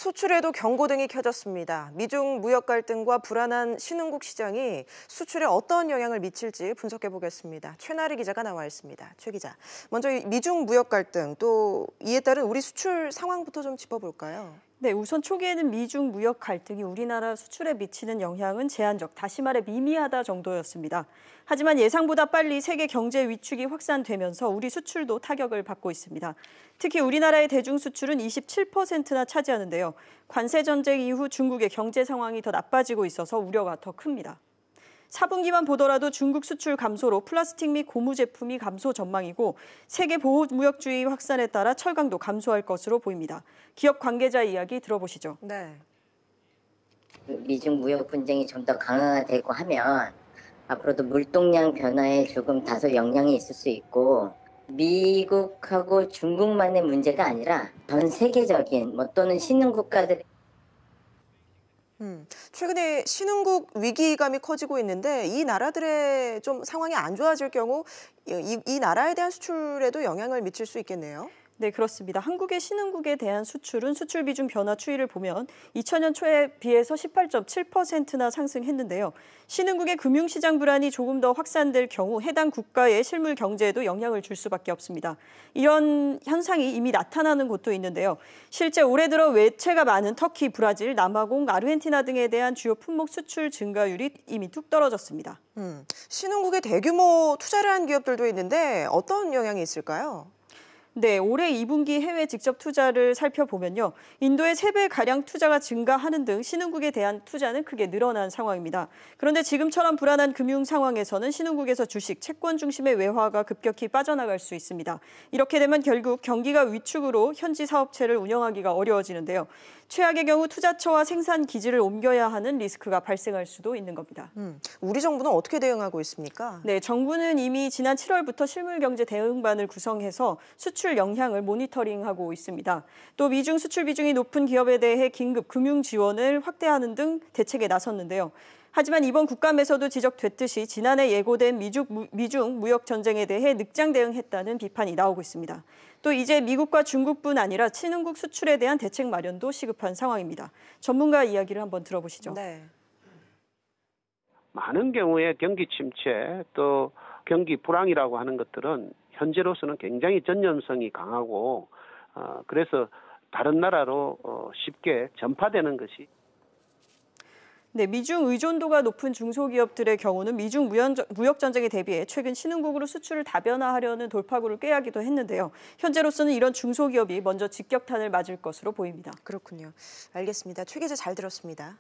수출에도 경고등이 켜졌습니다. 미중 무역 갈등과 불안한 신흥국 시장이 수출에 어떤 영향을 미칠지 분석해 보겠습니다. 최나리 기자가 나와 있습니다. 최 기자, 먼저 미중 무역 갈등 또 이에 따른 우리 수출 상황부터 좀 짚어볼까요? 네, 우선 초기에는 미중 무역 갈등이 우리나라 수출에 미치는 영향은 제한적, 다시 말해 미미하다 정도였습니다. 하지만 예상보다 빨리 세계 경제 위축이 확산되면서 우리 수출도 타격을 받고 있습니다. 특히 우리나라의 대중 수출은 27%나 차지하는데요. 관세 전쟁 이후 중국의 경제 상황이 더 나빠지고 있어서 우려가 더 큽니다. 4분기만 보더라도 중국 수출 감소로 플라스틱 및 고무 제품이 감소 전망이고 세계 보호무역주의 확산에 따라 철강도 감소할 것으로 보입니다. 기업 관계자 이야기 들어보시죠. 네. 미중 무역 분쟁이 좀 더 강화되고 하면 앞으로도 물동량 변화에 조금 다소 영향이 있을 수 있고 미국하고 중국만의 문제가 아니라 전 세계적인 또는 신흥 국가들 최근에 신흥국 위기감이 커지고 있는데 이 나라들의 좀 상황이 안 좋아질 경우 이 나라에 대한 수출에도 영향을 미칠 수 있겠네요. 네, 그렇습니다. 한국의 신흥국에 대한 수출은 수출 비중 변화 추이를 보면 2000년 초에 비해서 18.7%나 상승했는데요. 신흥국의 금융시장 불안이 조금 더 확산될 경우 해당 국가의 실물 경제에도 영향을 줄 수밖에 없습니다. 이런 현상이 이미 나타나는 곳도 있는데요. 실제 올해 들어 외채가 많은 터키, 브라질, 남아공, 아르헨티나 등에 대한 주요 품목 수출 증가율이 이미 뚝 떨어졌습니다. 신흥국에 대규모 투자를 한 기업들도 있는데 어떤 영향이 있을까요? 네, 올해 2분기 해외 직접 투자를 살펴보면요. 인도의 3배가량 투자가 증가하는 등 신흥국에 대한 투자는 크게 늘어난 상황입니다. 그런데 지금처럼 불안한 금융 상황에서는 신흥국에서 주식, 채권 중심의 외화가 급격히 빠져나갈 수 있습니다. 이렇게 되면 결국 경기가 위축으로 현지 사업체를 운영하기가 어려워지는데요. 최악의 경우 투자처와 생산 기지를 옮겨야 하는 리스크가 발생할 수도 있는 겁니다. 우리 정부는 어떻게 대응하고 있습니까? 네, 정부는 이미 지난 7월부터 실물경제 대응반을 구성해서 수출 영향을 모니터링하고 있습니다. 또 미중 수출 비중이 높은 기업에 대해 긴급 금융 지원을 확대하는 등 대책에 나섰는데요. 하지만 이번 국감에서도 지적됐듯이 지난해 예고된 미중 무역 전쟁에 대해 늑장 대응했다는 비판이 나오고 있습니다. 또 이제 미국과 중국뿐 아니라 신흥국 수출에 대한 대책 마련도 시급한 상황입니다. 전문가 이야기를 한번 들어보시죠. 네. 많은 경우에 경기 침체 또 경기 불황이라고 하는 것들은 현재로서는 굉장히 전염성이 강하고 그래서 다른 나라로 쉽게 전파되는 것이 네, 미중 의존도가 높은 중소기업들의 경우는 미중 무역 전쟁에 대비해 최근 신흥국으로 수출을 다변화하려는 돌파구를 꾀하기도 했는데요. 현재로서는 이런 중소기업이 먼저 직격탄을 맞을 것으로 보입니다. 그렇군요. 알겠습니다. 최 기자 잘 들었습니다.